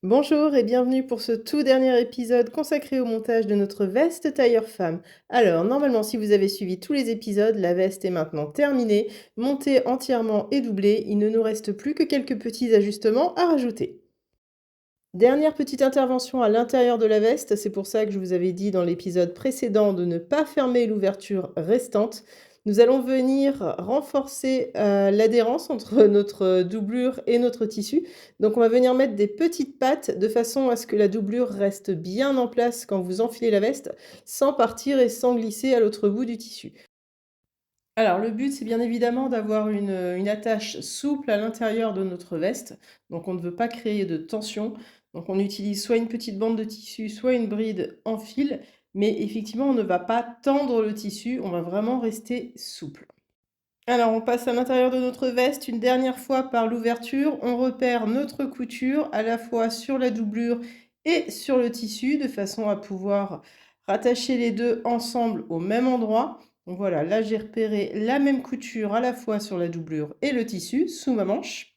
Bonjour et bienvenue pour ce tout dernier épisode consacré au montage de notre veste tailleur femme. Alors, normalement, si vous avez suivi tous les épisodes, la veste est maintenant terminée, montée entièrement et doublée. Il ne nous reste plus que quelques petits ajustements à rajouter. Dernière petite intervention à l'intérieur de la veste, c'est pour ça que je vous avais dit dans l'épisode précédent de ne pas fermer l'ouverture restante. Nous allons venir renforcer l'adhérence entre notre doublure et notre tissu. Donc on va venir mettre des petites pattes de façon à ce que la doublure reste bien en place quand vous enfilez la veste, sans partir et sans glisser à l'autre bout du tissu. Alors, le but, c'est bien évidemment d'avoir une attache souple à l'intérieur de notre veste. Donc, on ne veut pas créer de tension. Donc, on utilise soit une petite bande de tissu, soit une bride en fil. Mais effectivement, on ne va pas tendre le tissu, on va vraiment rester souple. Alors, on passe à l'intérieur de notre veste une dernière fois par l'ouverture. On repère notre couture à la fois sur la doublure et sur le tissu de façon à pouvoir rattacher les deux ensemble au même endroit. Donc voilà, là j'ai repéré la même couture à la fois sur la doublure et le tissu sous ma manche.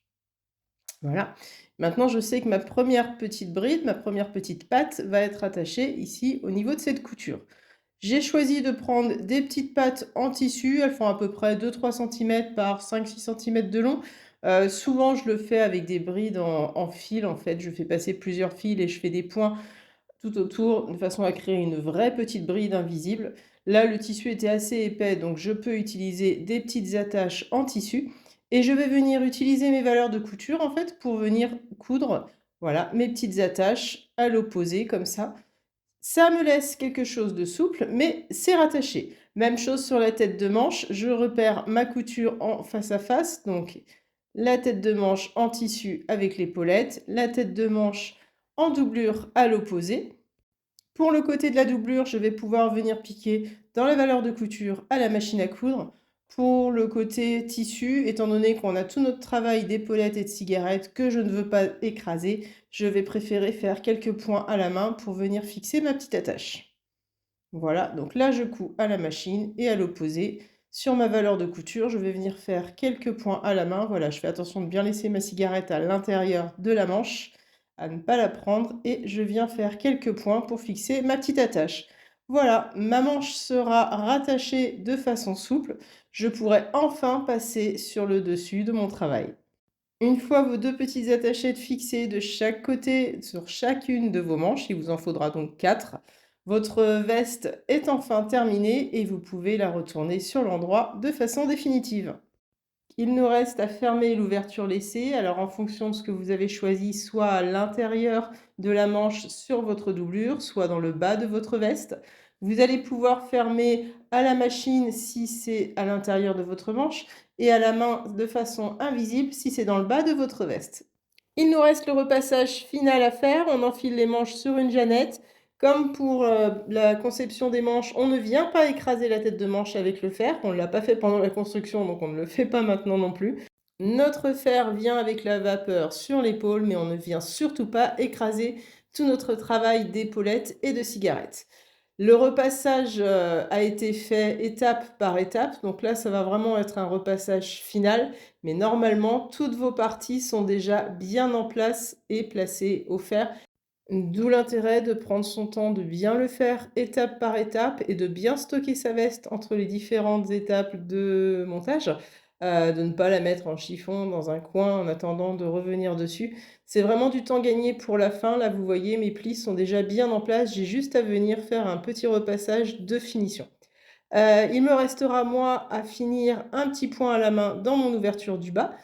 Voilà. Maintenant, je sais que ma première petite bride, ma première petite patte va être attachée ici au niveau de cette couture. J'ai choisi de prendre des petites pattes en tissu, elles font à peu près 2-3 cm par 5-6 cm de long. Souvent je le fais avec des brides en fil en fait, je fais passer plusieurs fils et je fais des points tout autour de façon à créer une vraie petite bride invisible. Là le tissu était assez épais donc je peux utiliser des petites attaches en tissu et je vais venir utiliser mes valeurs de couture en fait pour venir coudre, voilà, mes petites attaches à l'opposé comme ça. Ça me laisse quelque chose de souple, mais c'est rattaché. Même chose sur la tête de manche, je repère ma couture en face à face, donc la tête de manche en tissu avec l'épaulette, la tête de manche en doublure à l'opposé. Pour le côté de la doublure, je vais pouvoir venir piquer dans la valeur de couture à la machine à coudre. Pour le côté tissu, étant donné qu'on a tout notre travail d'épaulette et de cigarette que je ne veux pas écraser, je vais préférer faire quelques points à la main pour venir fixer ma petite attache. Voilà, donc là je couds à la machine et à l'opposé. Sur ma valeur de couture, je vais venir faire quelques points à la main. Voilà, je fais attention de bien laisser ma cigarette à l'intérieur de la manche, à ne pas la prendre, et je viens faire quelques points pour fixer ma petite attache. Voilà, ma manche sera rattachée de façon souple. Je pourrai enfin passer sur le dessus de mon travail. Une fois vos deux petites attachettes fixées de chaque côté sur chacune de vos manches, il vous en faudra donc 4, votre veste est enfin terminée et vous pouvez la retourner sur l'endroit de façon définitive. Il nous reste à fermer l'ouverture laissée, alors en fonction de ce que vous avez choisi, soit à l'intérieur de la manche sur votre doublure, soit dans le bas de votre veste. Vous allez pouvoir fermer à la machine si c'est à l'intérieur de votre manche et à la main de façon invisible si c'est dans le bas de votre veste. Il nous reste le repassage final à faire. On enfile les manches sur une jeannette. Comme pour la conception des manches, on ne vient pas écraser la tête de manche avec le fer. On ne l'a pas fait pendant la construction, donc on ne le fait pas maintenant non plus. Notre fer vient avec la vapeur sur l'épaule, mais on ne vient surtout pas écraser tout notre travail d'épaulette et de cigarette. Le repassage a été fait étape par étape, donc là ça va vraiment être un repassage final, mais normalement toutes vos parties sont déjà bien en place et placées au fer. D'où l'intérêt de prendre son temps de bien le faire étape par étape et de bien stocker sa veste entre les différentes étapes de montage, de ne pas la mettre en chiffon dans un coin en attendant de revenir dessus. C'est vraiment du temps gagné pour la fin. Là, vous voyez, mes plis sont déjà bien en place. J'ai juste à venir faire un petit repassage de finition. Il me restera, moi, à finir un petit point à la main dans mon ouverture du bas.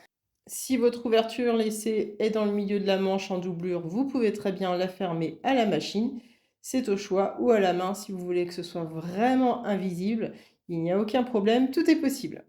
Si votre ouverture laissée est dans le milieu de la manche en doublure, vous pouvez très bien la fermer à la machine. C'est au choix, ou à la main si vous voulez que ce soit vraiment invisible. Il n'y a aucun problème, tout est possible.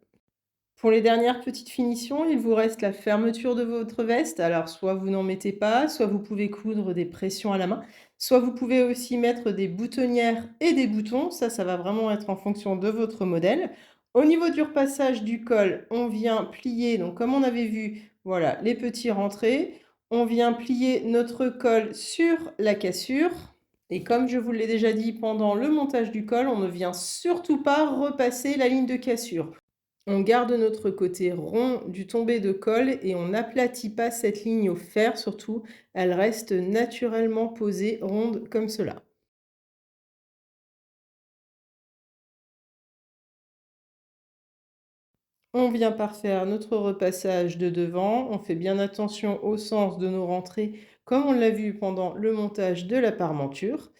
Pour les dernières petites finitions, il vous reste la fermeture de votre veste. Alors, soit vous n'en mettez pas, soit vous pouvez coudre des pressions à la main, soit vous pouvez aussi mettre des boutonnières et des boutons. Ça va vraiment être en fonction de votre modèle. Au niveau du repassage du col, on vient plier, donc comme on avait vu, voilà, les petits rentrés. On vient plier notre col sur la cassure. Et comme je vous l'ai déjà dit pendant le montage du col, on ne vient surtout pas repasser la ligne de cassure. On garde notre côté rond du tombé de colle et on n'aplatit pas cette ligne au fer surtout, elle reste naturellement posée ronde comme cela. On vient par faire notre repassage de devant, on fait bien attention au sens de nos rentrées comme on l'a vu pendant le montage de la parmenture.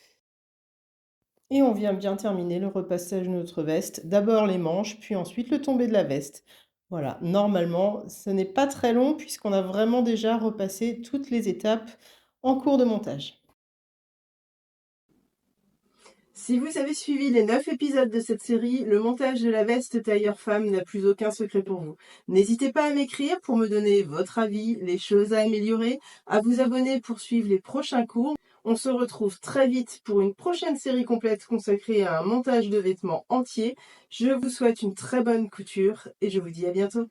Et on vient bien terminer le repassage de notre veste. D'abord les manches, puis ensuite le tombé de la veste. Voilà, normalement, ce n'est pas très long puisqu'on a vraiment déjà repassé toutes les étapes en cours de montage. Si vous avez suivi les 9 épisodes de cette série, le montage de la veste tailleur femme n'a plus aucun secret pour vous. N'hésitez pas à m'écrire pour me donner votre avis, les choses à améliorer, à vous abonner pour suivre les prochains cours. On se retrouve très vite pour une prochaine série complète consacrée à un montage de vêtements entier. Je vous souhaite une très bonne couture et je vous dis à bientôt.